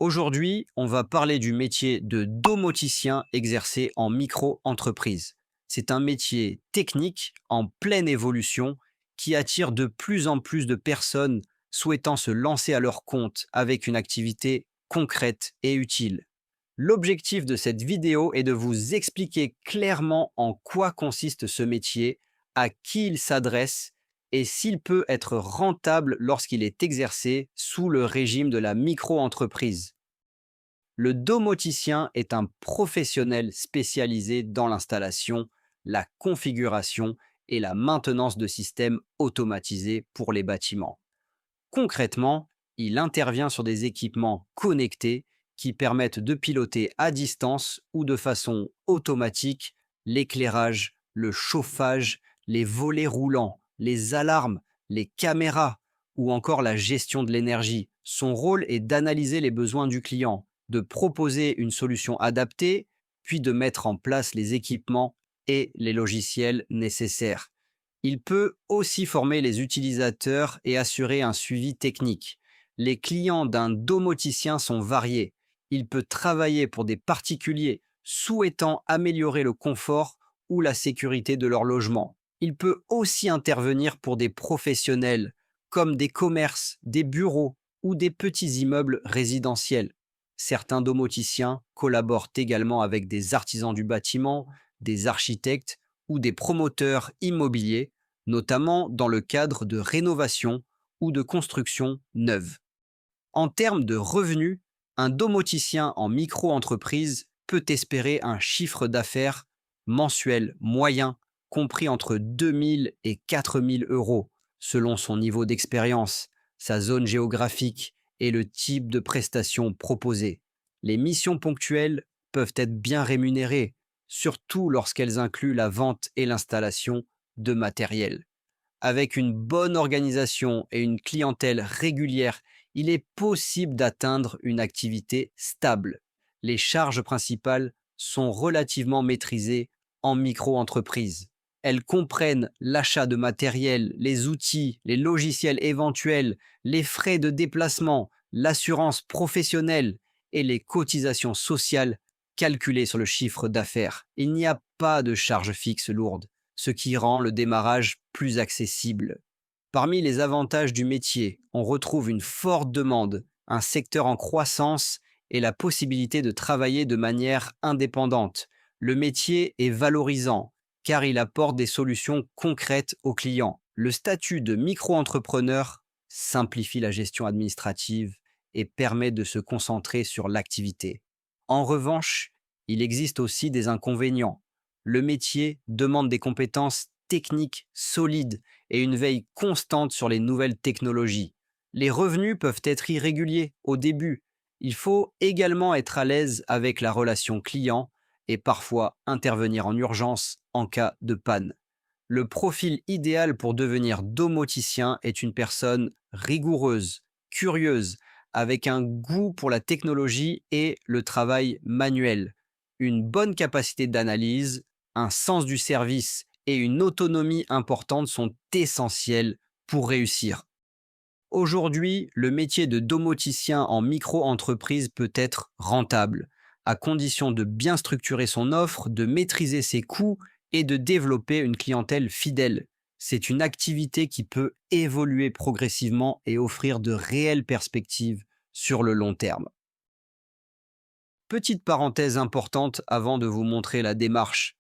Aujourd'hui, on va parler du métier de domoticien exercé en micro-entreprise. C'est un métier technique en pleine évolution qui attire de plus en plus de personnes souhaitant se lancer à leur compte avec une activité concrète et utile. L'objectif de cette vidéo est de vous expliquer clairement en quoi consiste ce métier, à qui il s'adresse et s'il peut être rentable lorsqu'il est exercé sous le régime de la micro-entreprise. Le domoticien est un professionnel spécialisé dans l'installation, la configuration et la maintenance de systèmes automatisés pour les bâtiments. Concrètement, il intervient sur des équipements connectés qui permettent de piloter à distance ou de façon automatique l'éclairage, le chauffage, les volets roulants, les alarmes, les caméras ou encore la gestion de l'énergie. Son rôle est d'analyser les besoins du client, de proposer une solution adaptée, puis de mettre en place les équipements et les logiciels nécessaires. Il peut aussi former les utilisateurs et assurer un suivi technique. Les clients d'un domoticien sont variés. Il peut travailler pour des particuliers souhaitant améliorer le confort ou la sécurité de leur logement. Il peut aussi intervenir pour des professionnels comme des commerces, des bureaux ou des petits immeubles résidentiels. Certains domoticiens collaborent également avec des artisans du bâtiment, des architectes ou des promoteurs immobiliers, notamment dans le cadre de rénovation ou de construction neuve. En termes de revenus, un domoticien en micro-entreprise peut espérer un chiffre d'affaires mensuel moyen compris entre 2 000 et 4 000 euros, selon son niveau d'expérience, sa zone géographique et le type de prestations proposées. Les missions ponctuelles peuvent être bien rémunérées, surtout lorsqu'elles incluent la vente et l'installation de matériel. Avec une bonne organisation et une clientèle régulière, il est possible d'atteindre une activité stable. Les charges principales sont relativement maîtrisées en micro-entreprise. Elles comprennent l'achat de matériel, les outils, les logiciels éventuels, les frais de déplacement, l'assurance professionnelle et les cotisations sociales calculées sur le chiffre d'affaires. Il n'y a pas de charges fixes lourdes, ce qui rend le démarrage plus accessible. Parmi les avantages du métier, on retrouve une forte demande, un secteur en croissance et la possibilité de travailler de manière indépendante. Le métier est valorisant car il apporte des solutions concrètes aux clients. Le statut de micro-entrepreneur simplifie la gestion administrative et permet de se concentrer sur l'activité. En revanche, il existe aussi des inconvénients. Le métier demande des compétences techniques solides et une veille constante sur les nouvelles technologies. Les revenus peuvent être irréguliers au début. Il faut également être à l'aise avec la relation client et parfois intervenir en urgence en cas de panne. Le profil idéal pour devenir domoticien est une personne rigoureuse, curieuse, avec un goût pour la technologie et le travail manuel, une bonne capacité d'analyse, un sens du service et une autonomie importante sont essentiels pour réussir. Aujourd'hui, le métier de domoticien en micro-entreprise peut être rentable, à condition de bien structurer son offre, de maîtriser ses coûts et de développer une clientèle fidèle. C'est une activité qui peut évoluer progressivement et offrir de réelles perspectives sur le long terme. Petite parenthèse importante avant de vous montrer la démarche.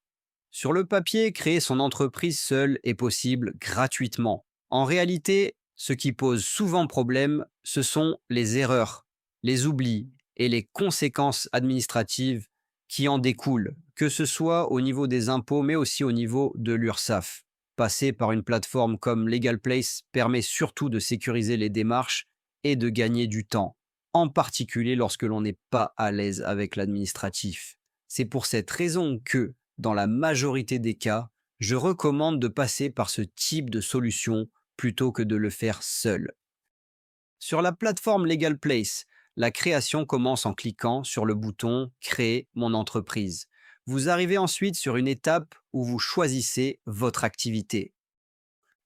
Sur le papier, créer son entreprise seule est possible gratuitement. En réalité, ce qui pose souvent problème, ce sont les erreurs, les oublis et les conséquences administratives qui en découlent, que ce soit au niveau des impôts, mais aussi au niveau de l'URSSAF. Passer par une plateforme comme LegalPlace permet surtout de sécuriser les démarches et de gagner du temps, en particulier lorsque l'on n'est pas à l'aise avec l'administratif. C'est pour cette raison que, dans la majorité des cas, je recommande de passer par ce type de solution plutôt que de le faire seul. Sur la plateforme LegalPlace, la création commence en cliquant sur le bouton Créer mon entreprise. Vous arrivez ensuite sur une étape où vous choisissez votre activité.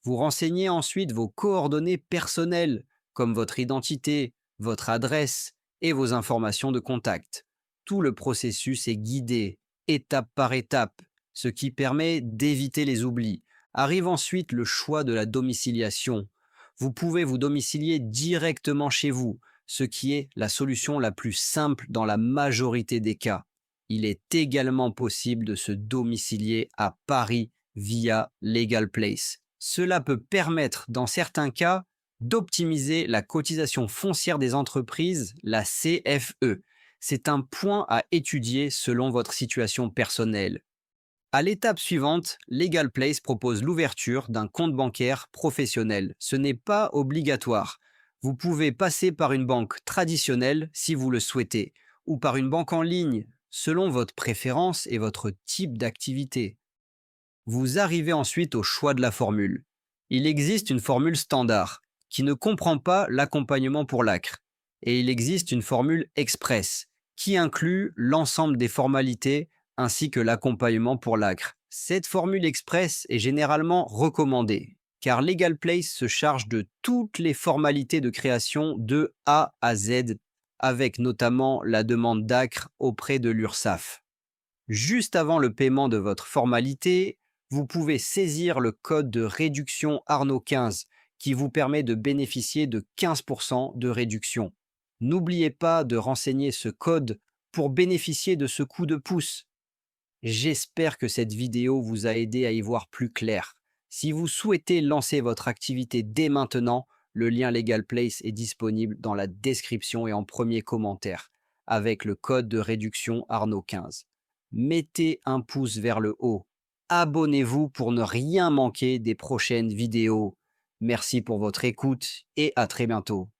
Vous renseignez ensuite vos coordonnées personnelles, comme votre identité, votre adresse et vos informations de contact. Tout le processus est guidé, étape par étape, ce qui permet d'éviter les oublis. Arrive ensuite le choix de la domiciliation. Vous pouvez vous domicilier directement chez vous, ce qui est la solution la plus simple dans la majorité des cas. Il est également possible de se domicilier à Paris via Legal Place. Cela peut permettre, dans certains cas, d'optimiser la cotisation foncière des entreprises, la CFE. C'est un point à étudier selon votre situation personnelle. À l'étape suivante, Legal Place propose l'ouverture d'un compte bancaire professionnel. Ce n'est pas obligatoire. Vous pouvez passer par une banque traditionnelle si vous le souhaitez, ou par une banque en ligne, selon votre préférence et votre type d'activité. Vous arrivez ensuite au choix de la formule. Il existe une formule standard, qui ne comprend pas l'accompagnement pour l'ACRE, et il existe une formule express, qui inclut l'ensemble des formalités ainsi que l'accompagnement pour l'ACRE. Cette formule express est généralement recommandée, car Legal Place se charge de toutes les formalités de création de A à Z, avec notamment la demande d'ACRE auprès de l'URSSAF. Juste avant le paiement de votre formalité, vous pouvez saisir le code de réduction Arnaud 15 qui vous permet de bénéficier de 15% de réduction. N'oubliez pas de renseigner ce code pour bénéficier de ce coup de pouce. J'espère que cette vidéo vous a aidé à y voir plus clair. Si vous souhaitez lancer votre activité dès maintenant, le lien Legal Place est disponible dans la description et en premier commentaire, avec le code de réduction Arnaud 15. Mettez un pouce vers le haut. Abonnez-vous pour ne rien manquer des prochaines vidéos. Merci pour votre écoute et à très bientôt.